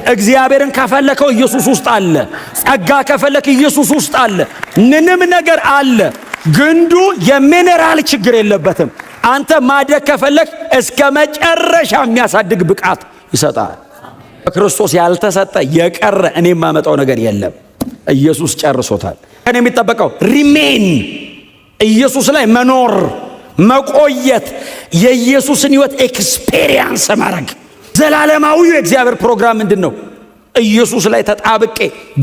እግዚአብሔርን ከፈለከው ኢየሱስ ውስጥ አለ። ጸጋ ከፈለክ ኢየሱስ ውስጥ አለ። ምንም ነገር አለ። ግንዱ የሚነራል ችግር የለበትም። አንተ ማደግ ከፈለክ እስከ መጨረሻ የሚያሳድግ ብቃት ይሰጣል። በክርስቶስ ያልተሰጠ የቀረ እኔ የማመጣው ነገር የለም። ኢየሱስ ጨርሶታል። ከኔ የሚጠበቀው ሪሜን ኢየሱስ ላይ መኖር፣ መቆየት፣ የኢየሱስን ሕይወት ኤክስፔሪየንስ ማድረግ። ዘላለማዊ የእግዚአብሔር ፕሮግራም ምንድነው? ኢየሱስ ላይ ተጣብቄ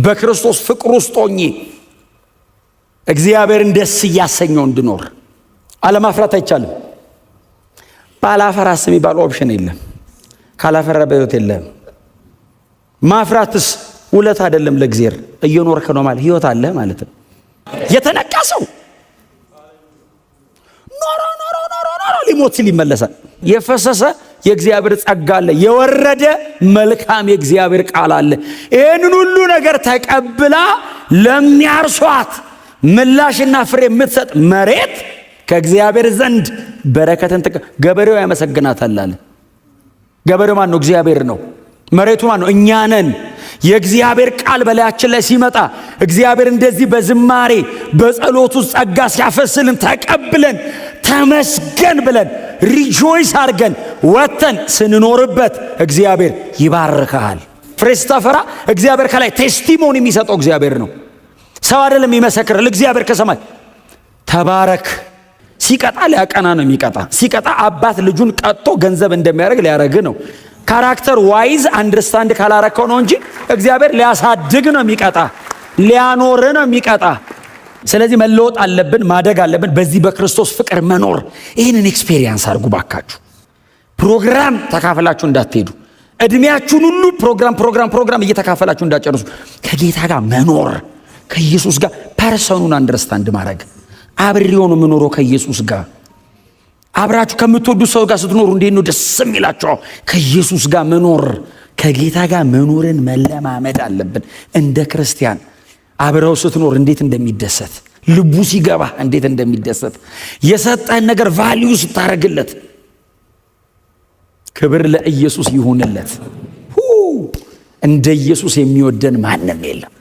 በክርስቶስ ፍቅር ውስጥ ሆኜ እግዚአብሔርን ደስ እያሰኘው እንድኖር። አለማፍራት አይቻልም። ባላፈራስ የሚባል ኦፕሽን የለም። ካላፈራ በሕይወት የለም። ማፍራትስ ውለት አይደለም ለእግዚአብሔር። እየኖርክ ነው ማለት ሕይወት አለ ማለት ነው። የተነቃ ሰው ኖሮ ሊሞት ሲል ይመለሳል። የፈሰሰ የእግዚአብሔር ጸጋ አለ። የወረደ መልካም የእግዚአብሔር ቃል አለ። ይህንን ሁሉ ነገር ተቀብላ ለሚያርሷት ምላሽና ፍሬ የምትሰጥ መሬት ከእግዚአብሔር ዘንድ በረከትን ገበሬው ያመሰግናታል አለ። ገበሬው ማን ነው? እግዚአብሔር ነው። መሬቱ ማን ነው? እኛ ነን። የእግዚአብሔር ቃል በላያችን ላይ ሲመጣ እግዚአብሔር እንደዚህ በዝማሬ በጸሎቱ ጸጋ ሲያፈስልን ተቀብለን ተመስገን ብለን ሪጆይስ አድርገን ወተን ስንኖርበት እግዚአብሔር ይባርካል። ፍሬ ስታፈራ እግዚአብሔር ከላይ ቴስቲሞኒ የሚሰጠው እግዚአብሔር ነው። ሰው አይደለም የሚመሰክርል። እግዚአብሔር ከሰማይ ተባረክ። ሲቀጣ ሊያቀና ነው የሚቀጣ። ሲቀጣ አባት ልጁን ቀጥቶ ገንዘብ እንደሚያደርግ ሊያረግ ነው። ካራክተር ዋይዝ አንደርስታንድ ካላረከው ነው እንጂ እግዚአብሔር ሊያሳድግ ነው የሚቀጣ፣ ሊያኖር ነው የሚቀጣ። ስለዚህ መለወጥ አለብን፣ ማደግ አለብን፣ በዚህ በክርስቶስ ፍቅር መኖር። ይህንን ኤክስፔሪየንስ አድርጉ ባካችሁ። ፕሮግራም ተካፈላችሁ እንዳትሄዱ። እድሜያችሁን ሁሉ ፕሮግራም እየተካፈላችሁ እንዳጨርሱ። ከጌታ ጋር መኖር፣ ከኢየሱስ ጋር ፐርሰኑን አንደርስታንድ ማድረግ። አብሬው ነው የምኖረው ከኢየሱስ ጋር። አብራችሁ ከምትወዱ ሰው ጋር ስትኖሩ እንዴት ነው ደስ የሚላችሁ? ከኢየሱስ ጋር መኖር፣ ከጌታ ጋር መኖርን መለማመድ አለብን። እንደ ክርስቲያን አብረው ስትኖር እንዴት እንደሚደሰት ልቡ ሲገባ እንዴት እንደሚደሰት የሰጠን ነገር ቫልዩ ስታረግለት። ክብር ለኢየሱስ ይሁንለት። እንደ ኢየሱስ የሚወደን ማንም የለም።